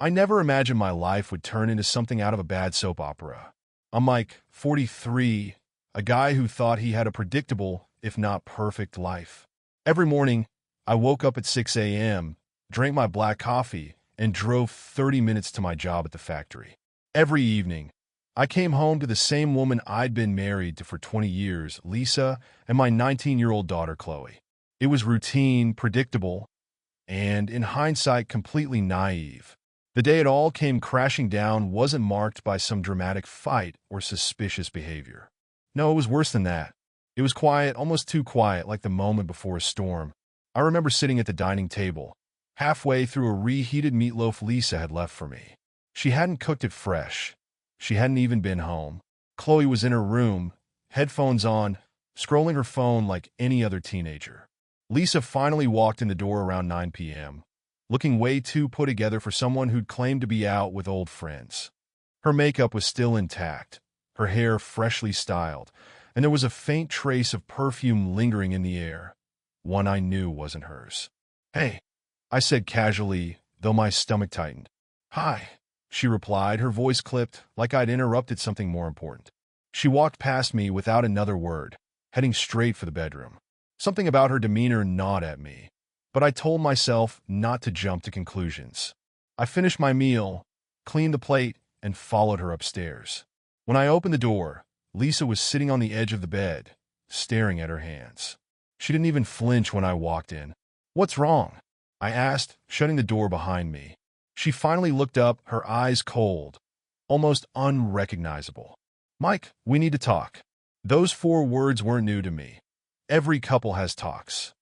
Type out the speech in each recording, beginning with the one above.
I never imagined my life would turn into something out of a bad soap opera. I'm like 43, a guy who thought he had a predictable, if not perfect, life. Every morning, I woke up at 6 a.m., drank my black coffee, and drove 30 minutes to my job at the factory. Every evening, I came home to the same woman I'd been married to for 20 years, Lisa, and my 19-year-old daughter, Chloe. It was routine, predictable, and, in hindsight, completely naive. The day it all came crashing down wasn't marked by some dramatic fight or suspicious behavior. No, it was worse than that. It was quiet, almost too quiet, like the moment before a storm. I remember sitting at the dining table, halfway through a reheated meatloaf Lisa had left for me. She hadn't cooked it fresh. She hadn't even been home. Chloe was in her room, headphones on, scrolling her phone like any other teenager. Lisa finally walked in the door around 9 p.m., looking way too put together for someone who'd claimed to be out with old friends. Her makeup was still intact, her hair freshly styled, and there was a faint trace of perfume lingering in the air, one I knew wasn't hers. "Hey," I said casually, though my stomach tightened. "Hi," she replied, her voice clipped, like I'd interrupted something more important. She walked past me without another word, heading straight for the bedroom. Something about her demeanor gnawed at me, but I told myself not to jump to conclusions. I finished my meal, cleaned the plate, and followed her upstairs. When I opened the door, Lisa was sitting on the edge of the bed, staring at her hands. She didn't even flinch when I walked in. "What's wrong?" I asked, shutting the door behind me. She finally looked up, her eyes cold, almost unrecognizable. "Mike, we need to talk." Those 4 words weren't new to me. Every couple has talks.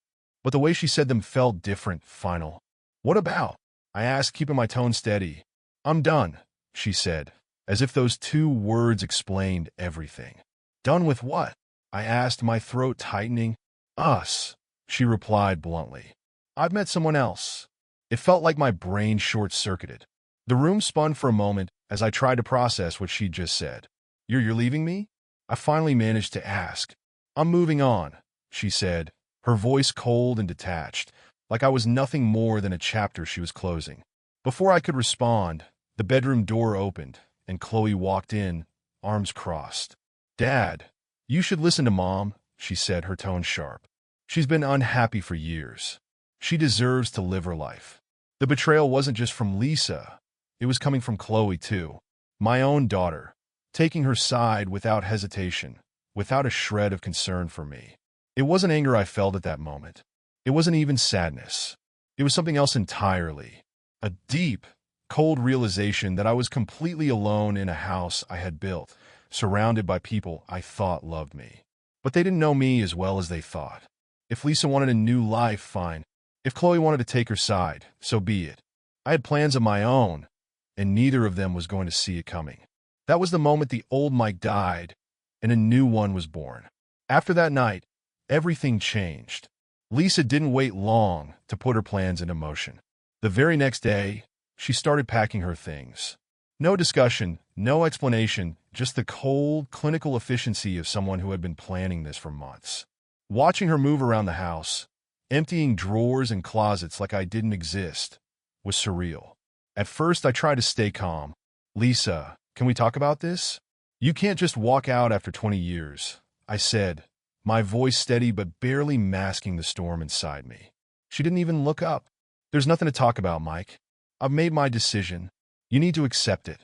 But the way she said them felt different, final. "What about?" I asked, keeping my tone steady. "I'm done," she said, as if those 2 words explained everything. "Done with what?" I asked, my throat tightening. "Us," she replied bluntly. "I've met someone else." It felt like my brain short-circuited. The room spun for a moment as I tried to process what she'd just said. You're leaving me?" I finally managed to ask. "I'm moving on," she said, her voice cold and detached, like I was nothing more than a chapter she was closing. Before I could respond, the bedroom door opened, and Chloe walked in, arms crossed. "Dad, you should listen to Mom," she said, her tone sharp. "She's been unhappy for years. She deserves to live her life." The betrayal wasn't just from Lisa. It was coming from Chloe, too. My own daughter, taking her side without hesitation, without a shred of concern for me. It wasn't anger I felt at that moment. It wasn't even sadness. It was something else entirely. A deep, cold realization that I was completely alone in a house I had built, surrounded by people I thought loved me. But they didn't know me as well as they thought. If Lisa wanted a new life, fine. If Chloe wanted to take her side, so be it. I had plans of my own, and neither of them was going to see it coming. That was the moment the old Mike died, and a new one was born. After that night, everything changed. Lisa didn't wait long to put her plans into motion. The very next day, she started packing her things. No discussion, no explanation, just the cold, clinical efficiency of someone who had been planning this for months. Watching her move around the house, emptying drawers and closets like I didn't exist, was surreal. At first, I tried to stay calm. "Lisa, can we talk about this? You can't just walk out after 20 years, I said, my voice steady but barely masking the storm inside me. She didn't even look up. "There's nothing to talk about, Mike. I've made my decision. You need to accept it."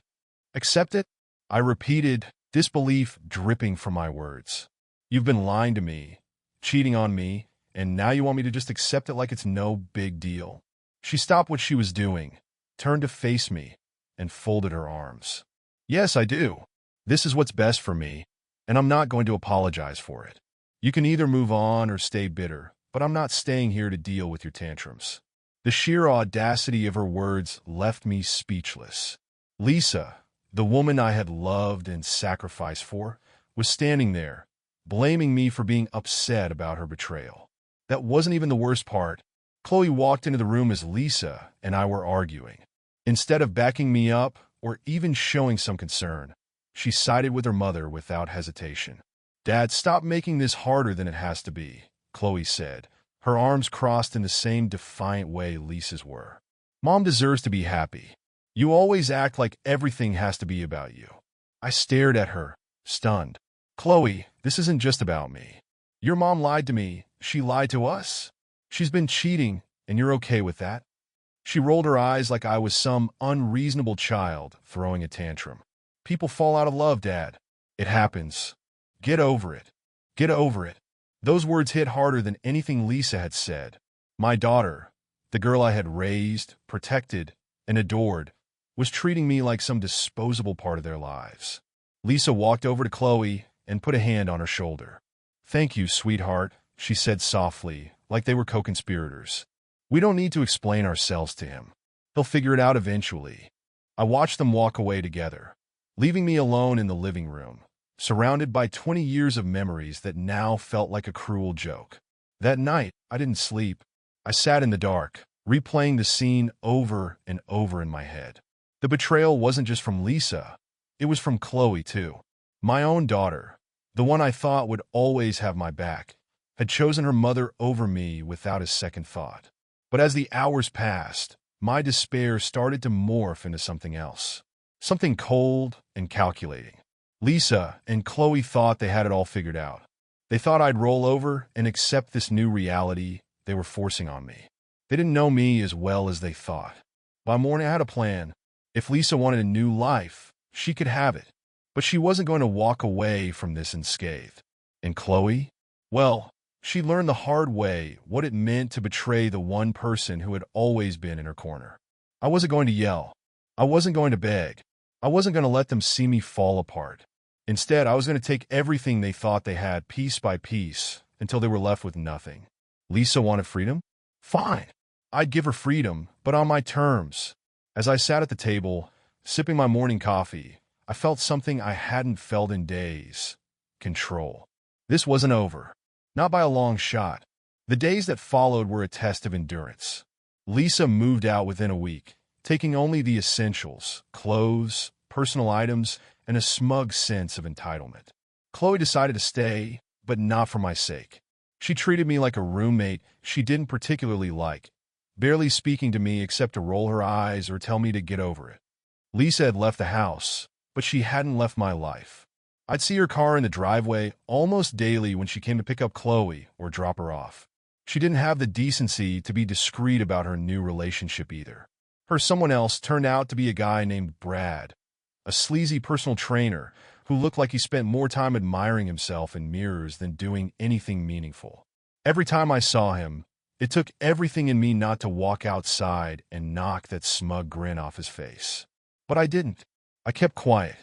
"Accept it?" I repeated, disbelief dripping from my words. "You've been lying to me, cheating on me, and now you want me to just accept it like it's no big deal." She stopped what she was doing, turned to face me, and folded her arms. "Yes, I do. This is what's best for me, and I'm not going to apologize for it. You can either move on or stay bitter, but I'm not staying here to deal with your tantrums." The sheer audacity of her words left me speechless. Lisa, the woman I had loved and sacrificed for, was standing there, blaming me for being upset about her betrayal. That wasn't even the worst part. Chloe walked into the room as Lisa and I were arguing. Instead of backing me up or even showing some concern, she sided with her mother without hesitation. "Dad, stop making this harder than it has to be," Chloe said, her arms crossed in the same defiant way Lisa's were. "Mom deserves to be happy. You always act like everything has to be about you. I stared at her, stunned. Chloe, this isn't just about me. Your mom lied to me. She lied to us. She's been cheating, and you're okay with that? She rolled her eyes like I was some unreasonable child throwing a tantrum. People fall out of love, Dad. It happens. Get over it. Get over it. Those words hit harder than anything Lisa had said. My daughter, the girl I had raised, protected, and adored, was treating me like some disposable part of their lives. Lisa walked over to Chloe and put a hand on her shoulder. Thank you, sweetheart, she said softly, like they were co-conspirators. We don't need to explain ourselves to him. He'll figure it out eventually. I watched them walk away together, leaving me alone in the living room, surrounded by 20 years of memories that now felt like a cruel joke. That night, I didn't sleep. I sat in the dark, replaying the scene over and over in my head. The betrayal wasn't just from Lisa. It was from Chloe, too. My own daughter, the one I thought would always have my back, had chosen her mother over me without a second thought. But as the hours passed, my despair started to morph into something else. Something cold and calculating. Lisa and Chloe thought they had it all figured out. They thought I'd roll over and accept this new reality they were forcing on me. They didn't know me as well as they thought. By morning, I had a plan. If Lisa wanted a new life, she could have it. But she wasn't going to walk away from this unscathed. And Chloe? Well, she learned the hard way what it meant to betray the one person who had always been in her corner. I wasn't going to yell. I wasn't going to beg. I wasn't going to let them see me fall apart. Instead, I was going to take everything they thought they had piece by piece until they were left with nothing. Lisa wanted freedom? Fine. I'd give her freedom, but on my terms. As I sat at the table, sipping my morning coffee, I felt something I hadn't felt in days. Control. This wasn't over. Not by a long shot. The days that followed were a test of endurance. Lisa moved out within a week, taking only the essentials, clothes, personal items, and a smug sense of entitlement. Chloe decided to stay, but not for my sake. She treated me like a roommate she didn't particularly like, barely speaking to me except to roll her eyes or tell me to get over it. Lisa had left the house, but she hadn't left my life. I'd see her car in the driveway almost daily when she came to pick up Chloe or drop her off. She didn't have the decency to be discreet about her new relationship either. Her someone else turned out to be a guy named Brad, a sleazy personal trainer who looked like he spent more time admiring himself in mirrors than doing anything meaningful. Every time I saw him, it took everything in me not to walk outside and knock that smug grin off his face. But I didn't. I kept quiet.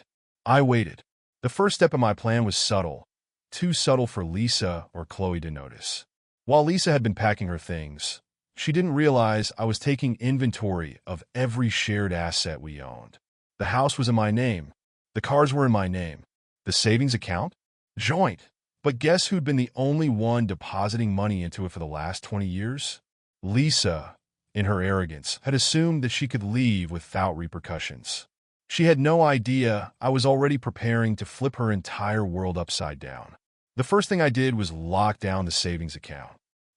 I waited. The first step of my plan was subtle, too subtle for Lisa or Chloe to notice. While Lisa had been packing her things, she didn't realize I was taking inventory of every shared asset we owned. The house was in my name. The cars were in my name. The savings account? Joint. But guess who'd been the only one depositing money into it for the last 20 years? Lisa, in her arrogance, had assumed that she could leave without repercussions. She had no idea I was already preparing to flip her entire world upside down. The first thing I did was lock down the savings account.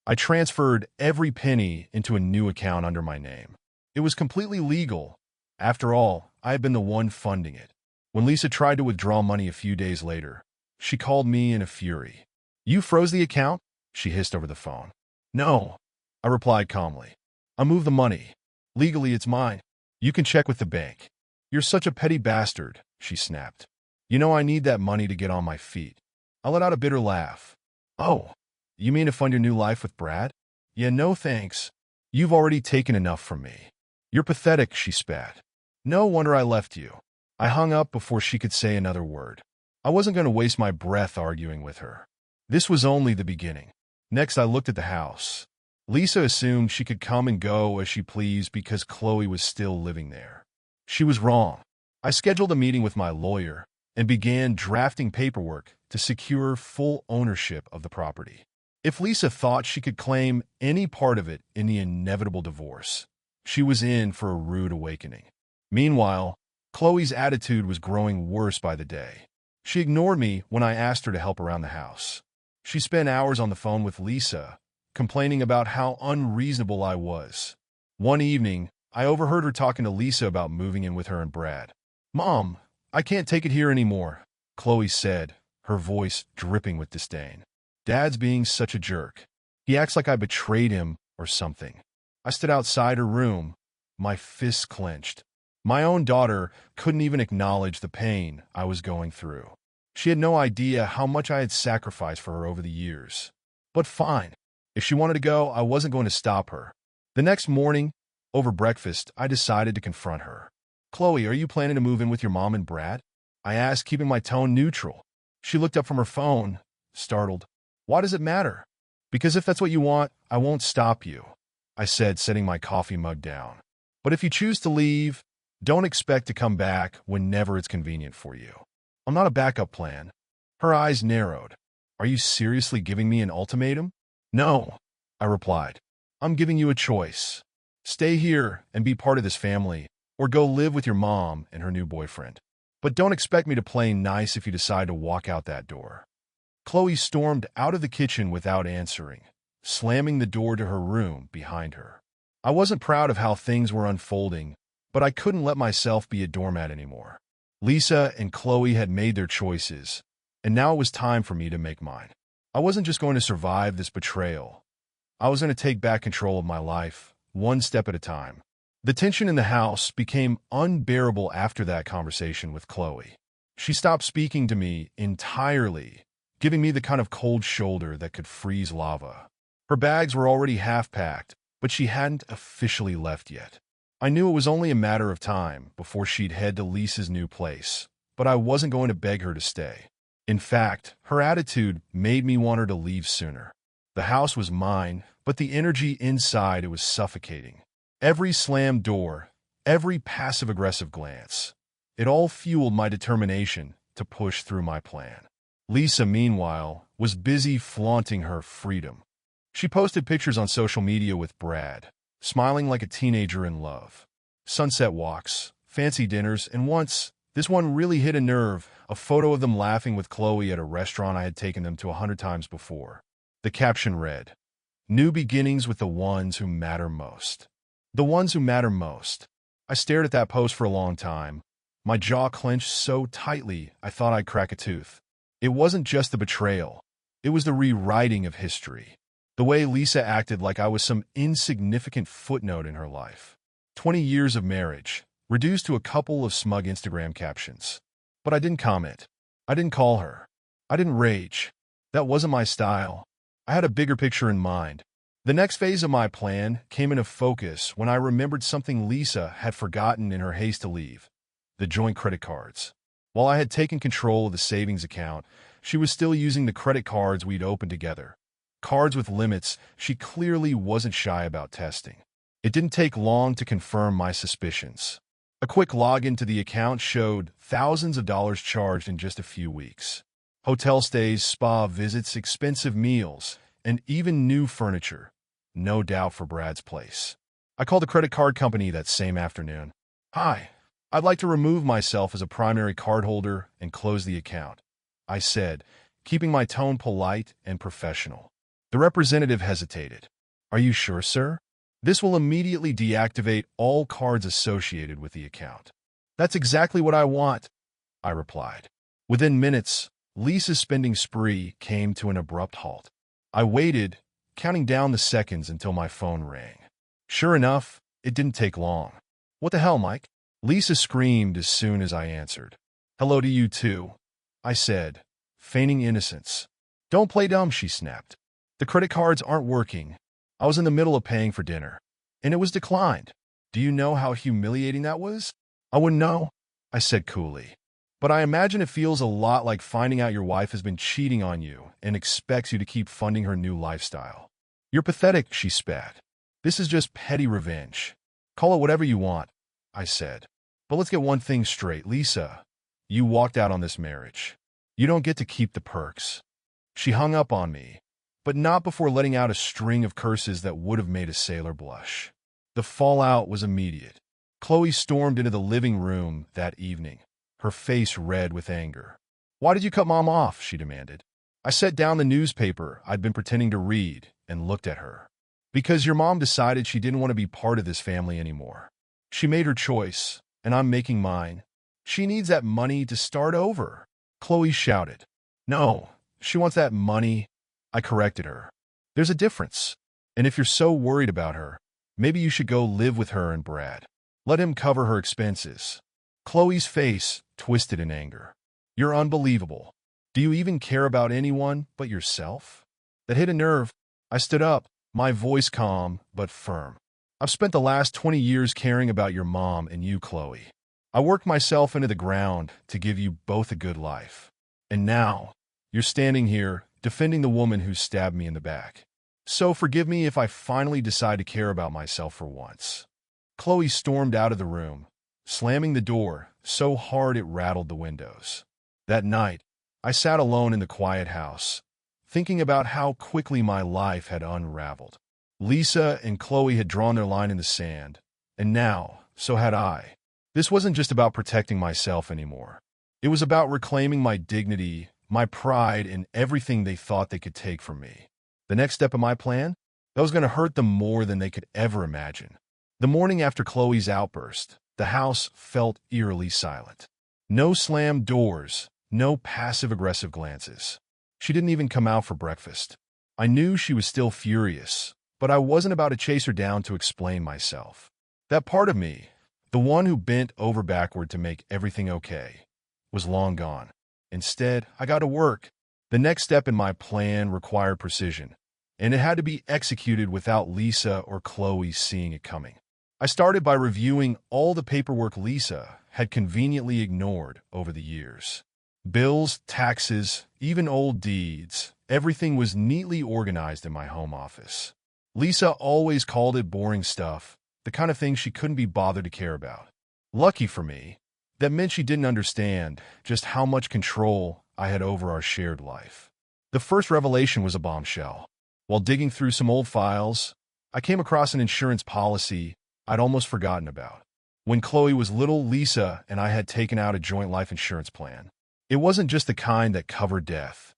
I transferred every penny into a new account under my name. It was completely legal. After all, I had been the one funding it. When Lisa tried to withdraw money a few days later, she called me in a fury. "You froze the account?" she hissed over the phone. "No," I replied calmly. "I moved the money. Legally, it's mine. You can check with the bank." "You're such a petty bastard," she snapped. "You know I need that money to get on my feet." I let out a bitter laugh. "Oh, you mean to fund your new life with Brad?" "Yeah, no thanks. You've already taken enough from me." "You're pathetic," she spat. "No wonder I left you." I hung up before she could say another word. I wasn't going to waste my breath arguing with her. This was only the beginning. Next, I looked at the house. Lisa assumed she could come and go as she pleased because Chloe was still living there. She was wrong. I scheduled a meeting with my lawyer and began drafting paperwork to secure full ownership of the property. If Lisa thought she could claim any part of it in the inevitable divorce, she was in for a rude awakening. Meanwhile, Chloe's attitude was growing worse by the day. She ignored me when I asked her to help around the house. She spent hours on the phone with Lisa, complaining about how unreasonable I was. One evening, I overheard her talking to Lisa about moving in with her and Brad. "Mom, I can't take it here anymore," Chloe said, her voice dripping with disdain. "Dad's being such a jerk. He acts like I betrayed him or something." I stood outside her room, my fists clenched. My own daughter couldn't even acknowledge the pain I was going through. She had no idea how much I had sacrificed for her over the years. But fine. If she wanted to go, I wasn't going to stop her. The next morning, over breakfast, I decided to confront her. "Chloe, are you planning to move in with your mom and Brad?" I asked, keeping my tone neutral. She looked up from her phone, startled. "Why does it matter?" "Because if that's what you want, I won't stop you," I said, setting my coffee mug down. "But if you choose to leave, don't expect to come back whenever it's convenient for you. I'm not a backup plan." Her eyes narrowed. "Are you seriously giving me an ultimatum?" "No," I replied. "I'm giving you a choice. Stay here and be part of this family, or go live with your mom and her new boyfriend. But don't expect me to play nice if you decide to walk out that door." Chloe stormed out of the kitchen without answering, slamming the door to her room behind her. I wasn't proud of how things were unfolding, but I couldn't let myself be a doormat anymore. Lisa and Chloe had made their choices, and now it was time for me to make mine. I wasn't just going to survive this betrayal. I was going to take back control of my life, one step at a time. The tension in the house became unbearable after that conversation with Chloe. She stopped speaking to me entirely, giving me the kind of cold shoulder that could freeze lava. Her bags were already half-packed, but she hadn't officially left yet. I knew it was only a matter of time before she'd head to Lisa's new place, but I wasn't going to beg her to stay. In fact, her attitude made me want her to leave sooner. The house was mine, but the energy inside it was suffocating. Every slammed door, every passive-aggressive glance, it all fueled my determination to push through my plan. Lisa, meanwhile, was busy flaunting her freedom. She posted pictures on social media with Brad, smiling like a teenager in love. Sunset walks, fancy dinners, and once, this one really hit a nerve, a photo of them laughing with Chloe at a restaurant I had taken them to 100 times before. The caption read, "New beginnings with the ones who matter most." The ones who matter most. I stared at that post for a long time, my jaw clenched so tightly I thought I'd crack a tooth. It wasn't just the betrayal. It was the rewriting of history. The way Lisa acted like I was some insignificant footnote in her life. 20 years of marriage, reduced to a couple of smug Instagram captions. But I didn't comment. I didn't call her. I didn't rage. That wasn't my style. I had a bigger picture in mind. The next phase of my plan came into focus when I remembered something Lisa had forgotten in her haste to leave: the joint credit cards. While I had taken control of the savings account, she was still using the credit cards we'd opened together. Cards with limits she clearly wasn't shy about testing. It didn't take long to confirm my suspicions. A quick login to the account showed thousands of dollars charged in just a few weeks. Hotel stays, spa visits, expensive meals, and even new furniture. No doubt for Brad's place. I called the credit card company that same afternoon. "Hi, I'd like to remove myself as a primary cardholder and close the account," I said, keeping my tone polite and professional. The representative hesitated. "Are you sure, sir? This will immediately deactivate all cards associated with the account." "That's exactly what I want," I replied. Within minutes, Lisa's spending spree came to an abrupt halt. I waited, counting down the seconds until my phone rang. Sure enough, it didn't take long. "What the hell, Mike?" Lisa screamed as soon as I answered. "Hello to you too," I said, feigning innocence. "Don't play dumb," she snapped. "The credit cards aren't working. I was in the middle of paying for dinner, and it was declined. Do you know how humiliating that was?" "I wouldn't know," I said coolly. "But I imagine it feels a lot like finding out your wife has been cheating on you and expects you to keep funding her new lifestyle." "You're pathetic," she spat. "This is just petty revenge. Call it whatever you want," I said. "But let's get one thing straight, Lisa. You walked out on this marriage. You don't get to keep the perks." She hung up on me, but not before letting out a string of curses that would have made a sailor blush. The fallout was immediate. Chloe stormed into the living room that evening, her face red with anger. "Why did you cut Mom off?" she demanded. I set down the newspaper I'd been pretending to read and looked at her. "Because your mom decided she didn't want to be part of this family anymore." She made her choice, and I'm making mine. She needs that money to start over. Chloe shouted. No, she wants that money. I corrected her. There's a difference. And if you're so worried about her, maybe you should go live with her and Brad. Let him cover her expenses. Chloe's face twisted in anger. You're unbelievable. Do you even care about anyone but yourself? That hit a nerve. I stood up, my voice calm but firm. I've spent the last 20 years caring about your mom and you, Chloe. I worked myself into the ground to give you both a good life. And now, you're standing here, defending the woman who stabbed me in the back. So forgive me if I finally decide to care about myself for once. Chloe stormed out of the room, slamming the door so hard it rattled the windows. That night, I sat alone in the quiet house, thinking about how quickly my life had unraveled. Lisa and Chloe had drawn their line in the sand, and now, so had I. This wasn't just about protecting myself anymore. It was about reclaiming my dignity, my pride, and everything they thought they could take from me. The next step of my plan? That was going to hurt them more than they could ever imagine. The morning after Chloe's outburst, the house felt eerily silent. No slammed doors, no passive-aggressive glances. She didn't even come out for breakfast. I knew she was still furious, but I wasn't about to chase her down to explain myself. That part of me, the one who bent over backward to make everything okay, was long gone. Instead, I got to work. The next step in my plan required precision, and it had to be executed without Lisa or Chloe seeing it coming. I started by reviewing all the paperwork Lisa had conveniently ignored over the years. Bills, taxes, even old deeds, everything was neatly organized in my home office. Lisa always called it boring stuff, the kind of thing she couldn't be bothered to care about. Lucky for me, that meant she didn't understand just how much control I had over our shared life. The first revelation was a bombshell. While digging through some old files, I came across an insurance policy I'd almost forgotten about. When Chloe was little, Lisa and I had taken out a joint life insurance plan. It wasn't just the kind that covered death.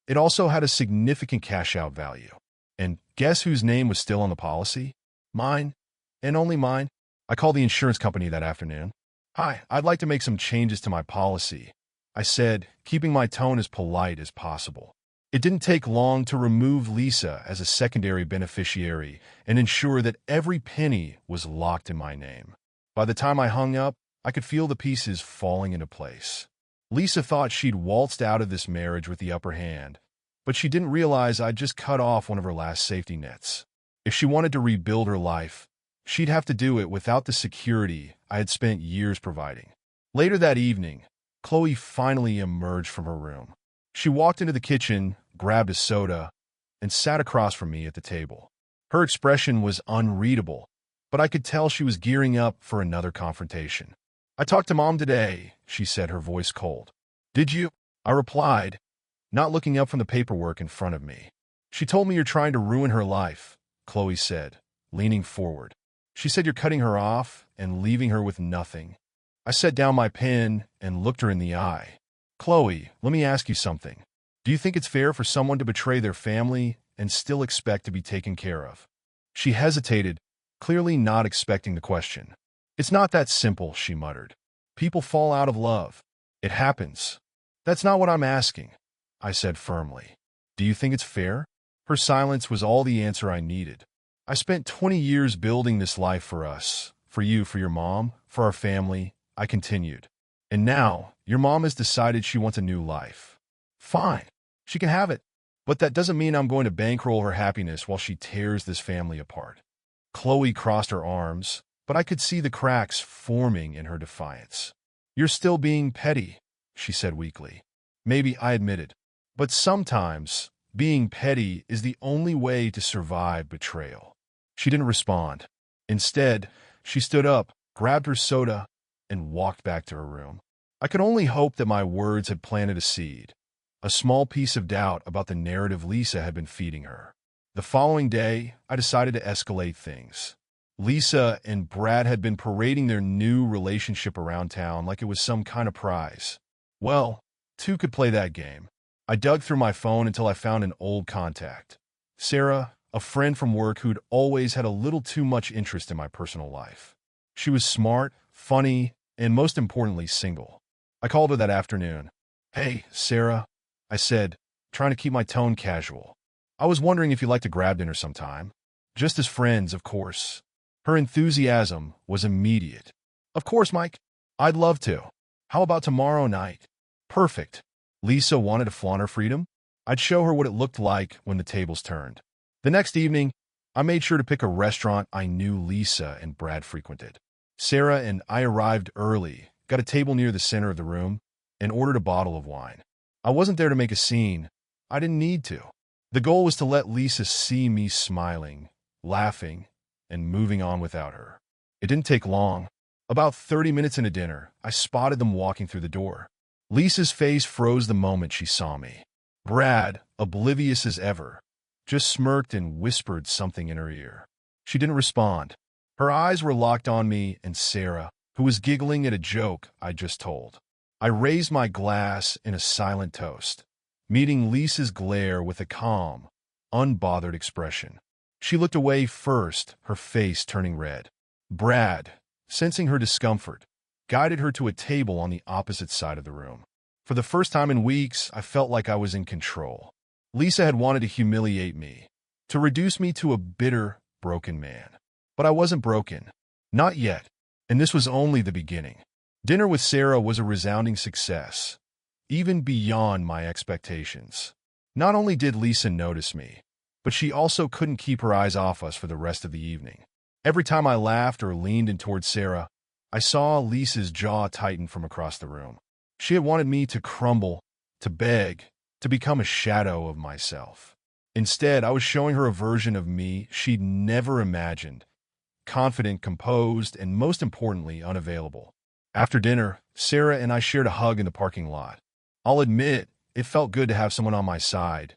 It also had a significant cash-out value. And guess whose name was still on the policy? Mine, and only mine. I called the insurance company that afternoon. Hi, I'd like to make some changes to my policy, I said, keeping my tone as polite as possible. It didn't take long to remove Lisa as a secondary beneficiary and ensure that every penny was locked in my name. By the time I hung up, I could feel the pieces falling into place. Lisa thought she'd waltzed out of this marriage with the upper hand, but she didn't realize I'd just cut off one of her last safety nets. If she wanted to rebuild her life, she'd have to do it without the security I had spent years providing. Later that evening, Chloe finally emerged from her room. She walked into the kitchen, grabbed a soda, and sat across from me at the table. Her expression was unreadable, but I could tell she was gearing up for another confrontation. I talked to Mom today, she said, her voice cold. Did you? I replied, not looking up from the paperwork in front of me. She told me you're trying to ruin her life, Chloe said, leaning forward. She said you're cutting her off and leaving her with nothing. I set down my pen and looked her in the eye. Chloe, let me ask you something. Do you think it's fair for someone to betray their family and still expect to be taken care of? She hesitated, clearly not expecting the question. It's not that simple, she muttered. People fall out of love. It happens. That's not what I'm asking, I said firmly. Do you think it's fair? Her silence was all the answer I needed. I spent 20 years building this life for us, for you, for your mom, for our family, I continued. And now, your mom has decided she wants a new life. Fine, she can have it. But that doesn't mean I'm going to bankroll her happiness while she tears this family apart. Chloe crossed her arms, but I could see the cracks forming in her defiance. You're still being petty, she said weakly. Maybe, I admitted. But sometimes, being petty is the only way to survive betrayal. She didn't respond. Instead, she stood up, grabbed her soda, and walked back to her room. I could only hope that my words had planted a seed, a small piece of doubt about the narrative Lisa had been feeding her. The following day, I decided to escalate things. Lisa and Brad had been parading their new relationship around town like it was some kind of prize. Well, two could play that game. I dug through my phone until I found an old contact. Sarah, a friend from work who'd always had a little too much interest in my personal life. She was smart, funny, and most importantly, single. I called her that afternoon. "Hey, Sarah," I said, trying to keep my tone casual. "I was wondering if you'd like to grab dinner sometime. Just as friends, of course." Her enthusiasm was immediate. "Of course, Mike. I'd love to. How about tomorrow night?" Perfect. Lisa wanted to flaunt her freedom. I'd show her what it looked like when the tables turned. The next evening, I made sure to pick a restaurant I knew Lisa and Brad frequented. Sarah and I arrived early, got a table near the center of the room, and ordered a bottle of wine. I wasn't there to make a scene. I didn't need to. The goal was to let Lisa see me smiling, laughing, and moving on without her. It didn't take long. About 30 minutes into dinner, I spotted them walking through the door. Lisa's face froze the moment she saw me. Brad, oblivious as ever, just smirked and whispered something in her ear. She didn't respond. Her eyes were locked on me and Sarah, who was giggling at a joke I just told. I raised my glass in a silent toast, meeting Lisa's glare with a calm, unbothered expression. She looked away first, her face turning red. Brad, sensing her discomfort, guided her to a table on the opposite side of the room. For the first time in weeks, I felt like I was in control. Lisa had wanted to humiliate me, to reduce me to a bitter, broken man. But I wasn't broken. Not yet. And this was only the beginning. Dinner with Sarah was a resounding success, even beyond my expectations. Not only did Lisa notice me, but she also couldn't keep her eyes off us for the rest of the evening. Every time I laughed or leaned in toward Sarah, I saw Lisa's jaw tighten from across the room. She had wanted me to crumble, to beg, to become a shadow of myself. Instead, I was showing her a version of me she'd never imagined, confident, composed, and most importantly, unavailable. After dinner, Sarah and I shared a hug in the parking lot. I'll admit, it felt good to have someone on my side,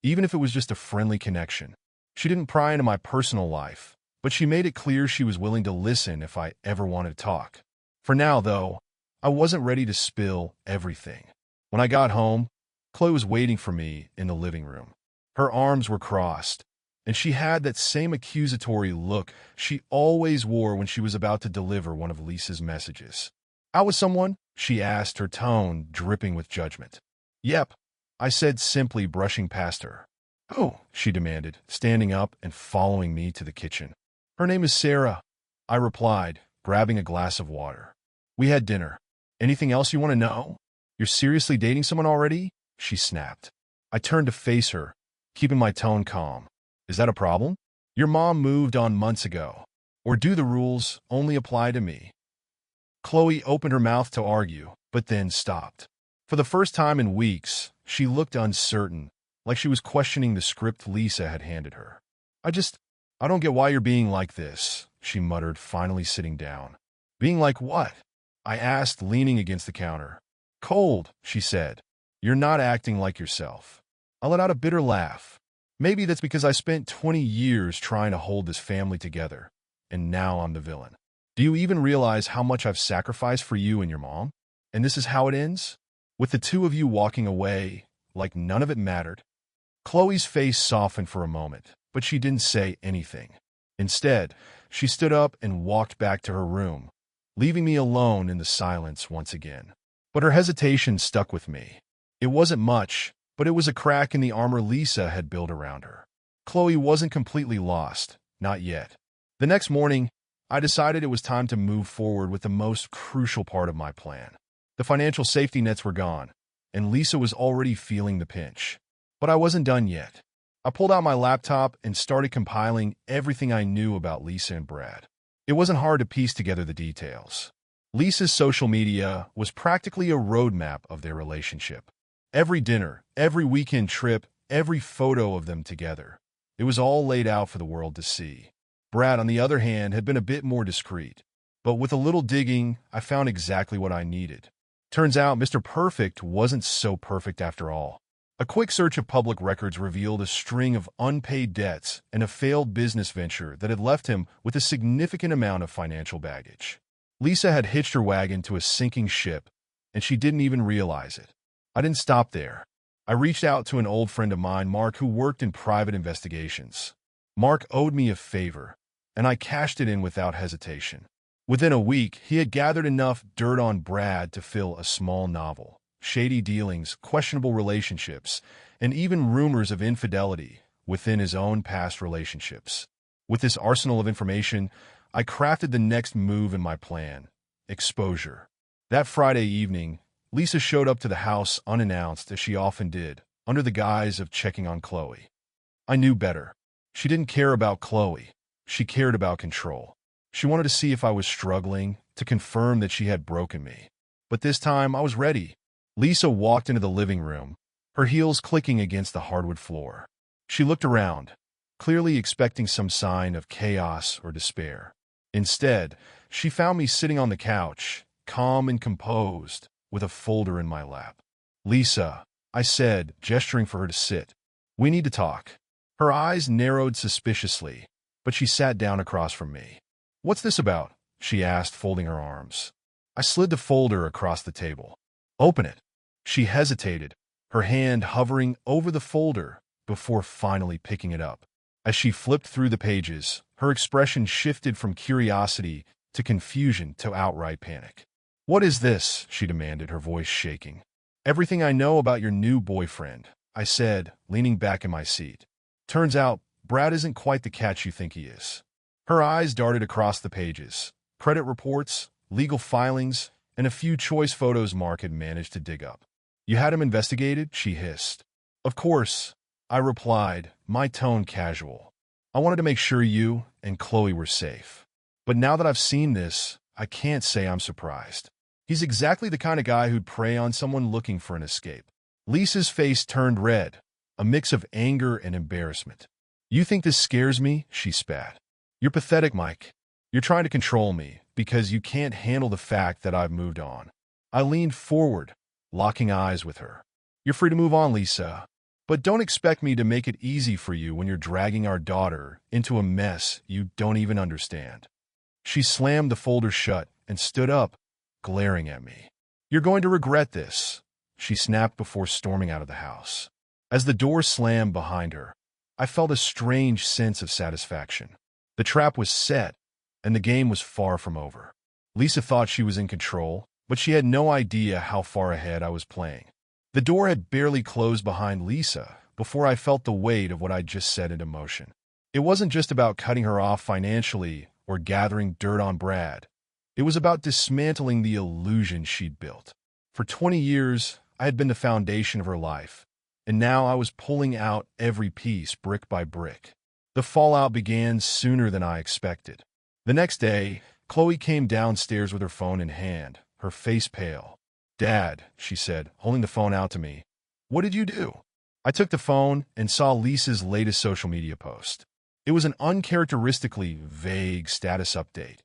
even if it was just a friendly connection. She didn't pry into my personal life, but she made it clear she was willing to listen if I ever wanted to talk. For now, though, I wasn't ready to spill everything. When I got home, Chloe was waiting for me in the living room. Her arms were crossed, and she had that same accusatory look she always wore when she was about to deliver one of Lisa's messages. "Out with someone?" she asked, her tone dripping with judgment. "Yep," I said simply, brushing past her. "Oh," she demanded, standing up and following me to the kitchen. "Her name is Sarah," I replied, grabbing a glass of water. "We had dinner. Anything else you want to know? You're seriously dating someone already?" she snapped. I turned to face her, keeping my tone calm. "Is that a problem? Your mom moved on months ago. Or do the rules only apply to me?" Chloe opened her mouth to argue, but then stopped. For the first time in weeks, she looked uncertain, like she was questioning the script Lisa had handed her. I don't get why you're being like this," she muttered, finally sitting down. "Being like what?" I asked, leaning against the counter. "Cold," she said. "You're not acting like yourself." I let out a bitter laugh. Maybe that's because I spent 20 years trying to hold this family together, and now I'm the villain. "Do you even realize how much I've sacrificed for you and your mom? And this is how it ends? With the two of you walking away, like none of it mattered?" Chloe's face softened for a moment, but she didn't say anything. Instead, she stood up and walked back to her room, leaving me alone in the silence once again. But her hesitation stuck with me. It wasn't much, but it was a crack in the armor Lisa had built around her. Chloe wasn't completely lost, not yet. The next morning, I decided it was time to move forward with the most crucial part of my plan. The financial safety nets were gone, and Lisa was already feeling the pinch. But I wasn't done yet. I pulled out my laptop and started compiling everything I knew about Lisa and Brad. It wasn't hard to piece together the details. Lisa's social media was practically a roadmap of their relationship. Every dinner, every weekend trip, every photo of them together. It was all laid out for the world to see. Brad, on the other hand, had been a bit more discreet. But with a little digging, I found exactly what I needed. Turns out Mr. Perfect wasn't so perfect after all. A quick search of public records revealed a string of unpaid debts and a failed business venture that had left him with a significant amount of financial baggage. Lisa had hitched her wagon to a sinking ship, and she didn't even realize it. I didn't stop there. I reached out to an old friend of mine, Mark, who worked in private investigations. Mark owed me a favor, and I cashed it in without hesitation. Within a week, he had gathered enough dirt on Brad to fill a small novel. Shady dealings, questionable relationships, and even rumors of infidelity within his own past relationships. With this arsenal of information, I crafted the next move in my plan: exposure. That Friday evening, Lisa showed up to the house unannounced, as she often did, under the guise of checking on Chloe. I knew better. She didn't care about Chloe. She cared about control. She wanted to see if I was struggling, to confirm that she had broken me. But this time, I was ready. Lisa walked into the living room, her heels clicking against the hardwood floor. She looked around, clearly expecting some sign of chaos or despair. Instead, she found me sitting on the couch, calm and composed, with a folder in my lap. "Lisa," I said, gesturing for her to sit. "We need to talk." Her eyes narrowed suspiciously, but she sat down across from me. "What's this about?" she asked, folding her arms. I slid the folder across the table. "Open it." She hesitated, her hand hovering over the folder before finally picking it up. As she flipped through the pages, her expression shifted from curiosity to confusion to outright panic. "What is this?" she demanded, her voice shaking. "Everything I know about your new boyfriend," I said, leaning back in my seat. "Turns out, Brad isn't quite the catch you think he is." Her eyes darted across the pages. Credit reports, legal filings, and a few choice photos Mark had managed to dig up. "You had him investigated?" she hissed. "Of course," I replied, my tone casual. "I wanted to make sure you and Chloe were safe. But now that I've seen this, I can't say I'm surprised. He's exactly the kind of guy who'd prey on someone looking for an escape." Lisa's face turned red, a mix of anger and embarrassment. "You think this scares me?" she spat. "You're pathetic, Mike. You're trying to control me because you can't handle the fact that I've moved on." I leaned forward, locking eyes with her. "You're free to move on, Lisa. But don't expect me to make it easy for you when you're dragging our daughter into a mess you don't even understand." She slammed the folder shut and stood up, glaring at me. "You're going to regret this," she snapped before storming out of the house. As the door slammed behind her, I felt a strange sense of satisfaction. The trap was set, and the game was far from over. Lisa thought she was in control, but she had no idea how far ahead I was playing. The door had barely closed behind Lisa before I felt the weight of what I'd just set into motion. It wasn't just about cutting her off financially or gathering dirt on Brad. It was about dismantling the illusion she'd built. For 20 years, I had been the foundation of her life, and now I was pulling out every piece brick by brick. The fallout began sooner than I expected. The next day, Chloe came downstairs with her phone in hand, her face pale. "Dad," she said, holding the phone out to me. "What did you do?" I took the phone and saw Lisa's latest social media post. It was an uncharacteristically vague status update.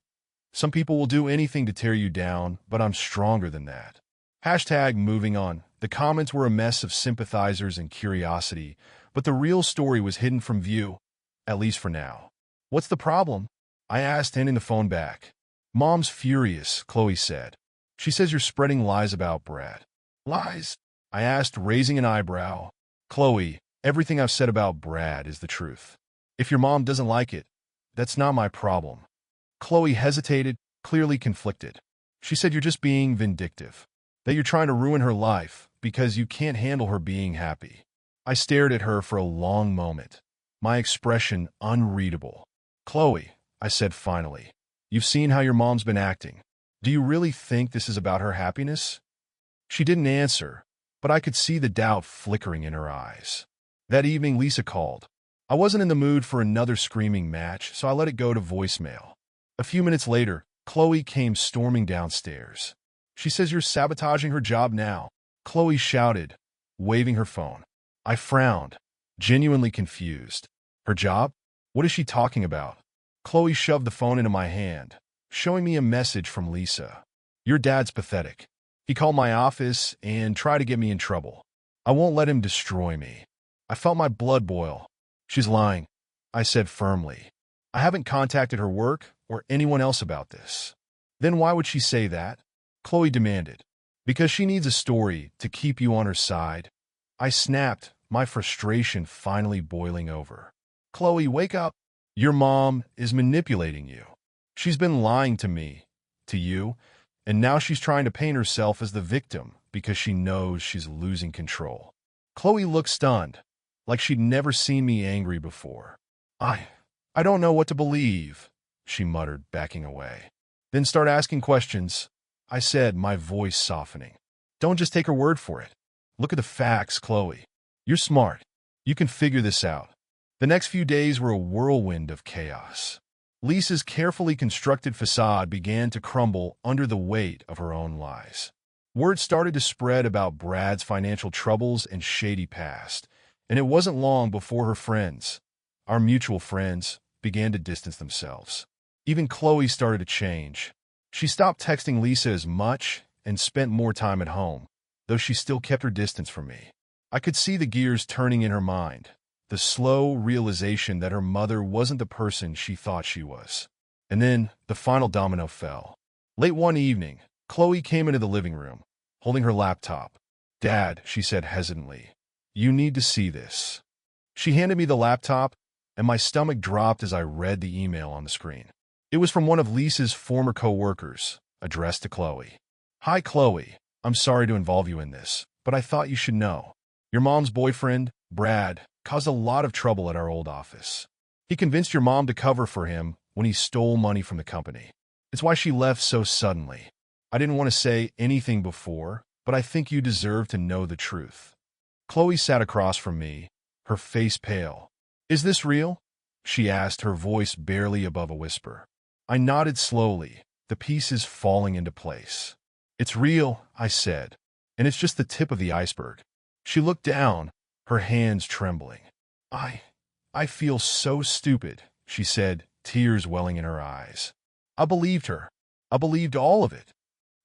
"Some people will do anything to tear you down, but I'm stronger than that." Hashtag moving on. The comments were a mess of sympathizers and curiosity, but the real story was hidden from view, at least for now. "What's the problem?" I asked, handing the phone back. "Mom's furious," Chloe said. "She says you're spreading lies about Brad." "Lies?" I asked, raising an eyebrow. "Chloe, everything I've said about Brad is the truth. If your mom doesn't like it, that's not my problem." Chloe hesitated, clearly conflicted. She said you're just being vindictive, that you're trying to ruin her life because you can't handle her being happy. I stared at her for a long moment, my expression unreadable. "Chloe," I said finally, "you've seen how your mom's been acting. Do you really think this is about her happiness?" She didn't answer, but I could see the doubt flickering in her eyes. That evening, Lisa called. I wasn't in the mood for another screaming match, so I let it go to voicemail. A few minutes later, Chloe came storming downstairs. "She says you're sabotaging her job now," Chloe shouted, waving her phone. I frowned, genuinely confused. "Her job? What is she talking about?" Chloe shoved the phone into my hand, showing me a message from Lisa. "Your dad's pathetic. He called my office and tried to get me in trouble. I won't let him destroy me." I felt my blood boil. "She's lying," I said firmly. "I haven't contacted her work or anyone else about this." "Then why would she say that?" Chloe demanded. "Because she needs a story to keep you on her side." I snapped, my frustration finally boiling over. "Chloe, wake up. Your mom is manipulating you. She's been lying to me to you, and now she's trying to paint herself as the victim because she knows she's losing control. Chloe looked stunned, like she'd never seen me angry before. I don't know what to believe, she muttered, backing away. Then start asking questions, I said, my voice softening. Don't just take her word for it. Look at the facts, Chloe. You're smart. You can figure this out. The next few days were a whirlwind of chaos. Lisa's carefully constructed facade began to crumble under the weight of her own lies. Word started to spread about Brad's financial troubles and shady past, and it wasn't long before her friends, our mutual friends, began to distance themselves. Even Chloe started to change. She stopped texting Lisa as much and spent more time at home, though she still kept her distance from me. I could see the gears turning in her mind, the slow realization that her mother wasn't the person she thought she was. And then the final domino fell. Late one evening, Chloe came into the living room, holding her laptop. Dad, she said hesitantly, you need to see this. She handed me the laptop, and my stomach dropped as I read the email on the screen. It was from one of Lisa's former co-workers, addressed to Chloe. Hi, Chloe. I'm sorry to involve you in this, but I thought you should know. Your mom's boyfriend, Brad, caused a lot of trouble at our old office. He convinced your mom to cover for him when he stole money from the company. It's why she left so suddenly. I didn't want to say anything before, but I think you deserve to know the truth. Chloe sat across from me, her face pale. Is this real? She asked, her voice barely above a whisper. I nodded slowly, the pieces falling into place. It's real, I said, and it's just the tip of the iceberg. She looked down, her hands trembling. I feel so stupid, she said, tears welling in her eyes. I believed her. I believed all of it.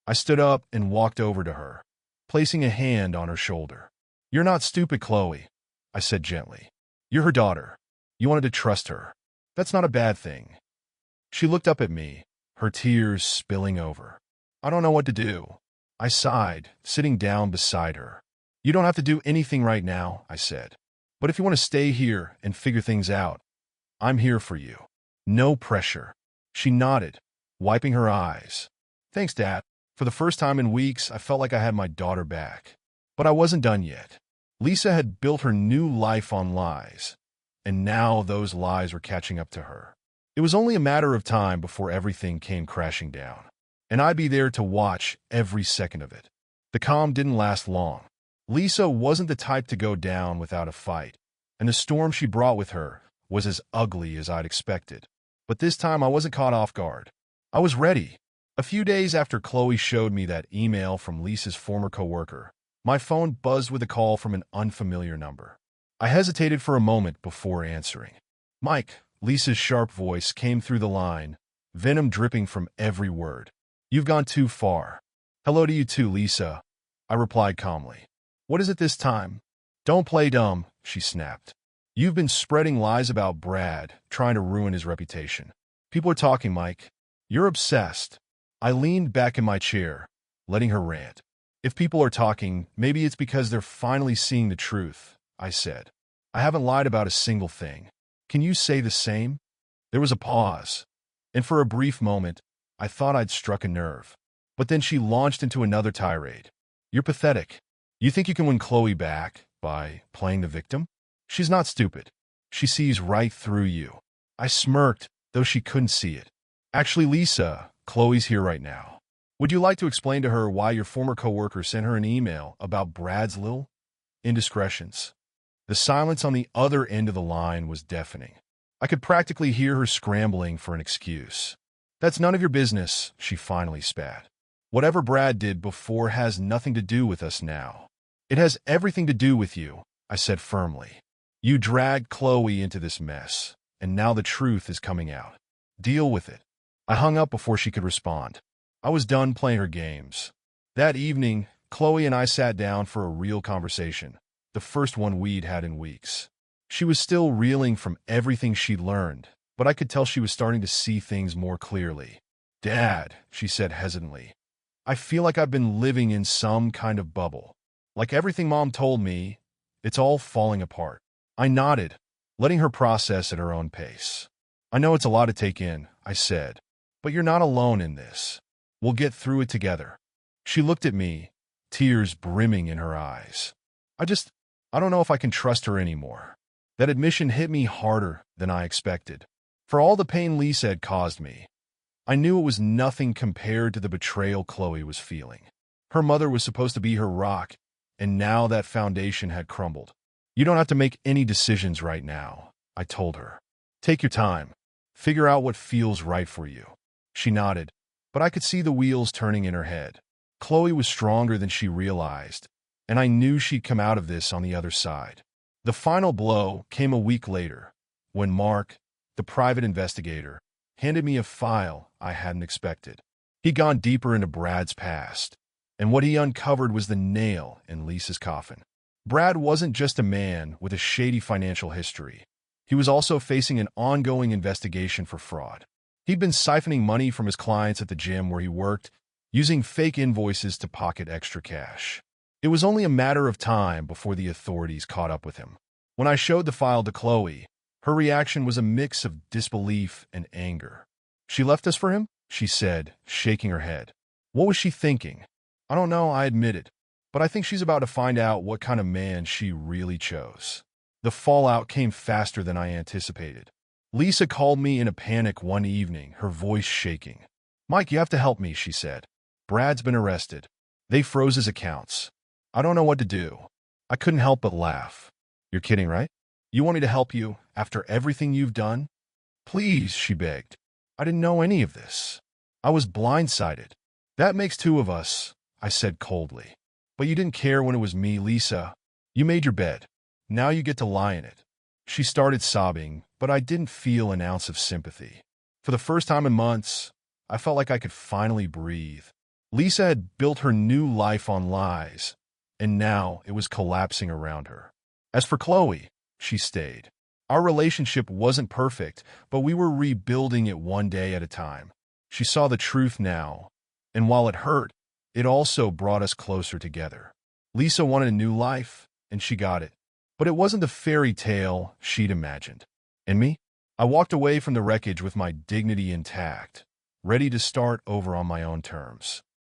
I stood up and walked over to her, placing a hand on her shoulder. You're not stupid, Chloe, I said gently. You're her daughter. You wanted to trust her. That's not a bad thing. She looked up at me, her tears spilling over. I don't know what to do. I sighed, sitting down beside her. You don't have to do anything right now, I said. But if you want to stay here and figure things out, I'm here for you. No pressure. She nodded, wiping her eyes. Thanks, Dad. For the first time in weeks, I felt like I had my daughter back. But I wasn't done yet. Lisa had built her new life on lies, and now those lies were catching up to her. It was only a matter of time before everything came crashing down, and I'd be there to watch every second of it. The calm didn't last long. Lisa wasn't the type to go down without a fight, and the storm she brought with her was as ugly as I'd expected. But this time I wasn't caught off guard. I was ready. A few days after Chloe showed me that email from Lisa's former coworker, my phone buzzed with a call from an unfamiliar number. I hesitated for a moment before answering. Mike, Lisa's sharp voice came through the line, venom dripping from every word. You've gone too far. Hello to you too, Lisa, I replied calmly. What is it this time? Don't play dumb, she snapped. You've been spreading lies about Brad, trying to ruin his reputation. People are talking, Mike. You're obsessed. I leaned back in my chair, letting her rant. If people are talking, maybe it's because they're finally seeing the truth, I said. I haven't lied about a single thing. Can you say the same? There was a pause, and for a brief moment, I thought I'd struck a nerve. But then she launched into another tirade. You're pathetic. You think you can win Chloe back by playing the victim? She's not stupid. She sees right through you. I smirked, though she couldn't see it. Actually, Lisa, Chloe's here right now. Would you like to explain to her why your former coworker sent her an email about Brad's little indiscretions? The silence on the other end of the line was deafening. I could practically hear her scrambling for an excuse. That's none of your business, she finally spat. Whatever Brad did before has nothing to do with us now. It has everything to do with you, I said firmly. You dragged Chloe into this mess, and now the truth is coming out. Deal with it. I hung up before she could respond. I was done playing her games. That evening, Chloe and I sat down for a real conversation, the first one we'd had in weeks. She was still reeling from everything she'd learned, but I could tell she was starting to see things more clearly. Dad, she said hesitantly, I feel like I've been living in some kind of bubble. Like everything Mom told me, it's all falling apart. I nodded, letting her process at her own pace. I know it's a lot to take in, I said, but you're not alone in this. We'll get through it together. She looked at me, tears brimming in her eyes. I don't know if I can trust her anymore. That admission hit me harder than I expected. For all the pain Lisa had caused me, I knew it was nothing compared to the betrayal Chloe was feeling. Her mother was supposed to be her rock, and now that foundation had crumbled. You don't have to make any decisions right now, I told her. Take your time. Figure out what feels right for you. She nodded, but I could see the wheels turning in her head. Chloe was stronger than she realized, and I knew she'd come out of this on the other side. The final blow came a week later, when Mark, the private investigator, handed me a file I hadn't expected. He'd gone deeper into Brad's past, and what he uncovered was the nail in Lisa's coffin. Brad wasn't just a man with a shady financial history. He was also facing an ongoing investigation for fraud. He'd been siphoning money from his clients at the gym where he worked, using fake invoices to pocket extra cash. It was only a matter of time before the authorities caught up with him. When I showed the file to Chloe, her reaction was a mix of disbelief and anger. She left us for him? She said, shaking her head. What was she thinking? I don't know, I admitted, but I think she's about to find out what kind of man she really chose. The fallout came faster than I anticipated. Lisa called me in a panic one evening, her voice shaking. Mike, you have to help me, she said. Brad's been arrested. They froze his accounts. I don't know what to do. I couldn't help but laugh. You're kidding, right? You want me to help you after everything you've done? Please, she begged. I didn't know any of this. I was blindsided. That makes two of us, I said coldly. But you didn't care when it was me, Lisa. You made your bed. Now you get to lie in it. She started sobbing, but I didn't feel an ounce of sympathy. For the first time in months, I felt like I could finally breathe. Lisa had built her new life on lies, and now it was collapsing around her. As for Chloe, she stayed. Our relationship wasn't perfect, but we were rebuilding it one day at a time. She saw the truth now, and while it hurt, it also brought us closer together. Lisa wanted a new life, and she got it. But it wasn't the fairy tale she'd imagined. And me? I walked away from the wreckage with my dignity intact, ready to start over on my own terms.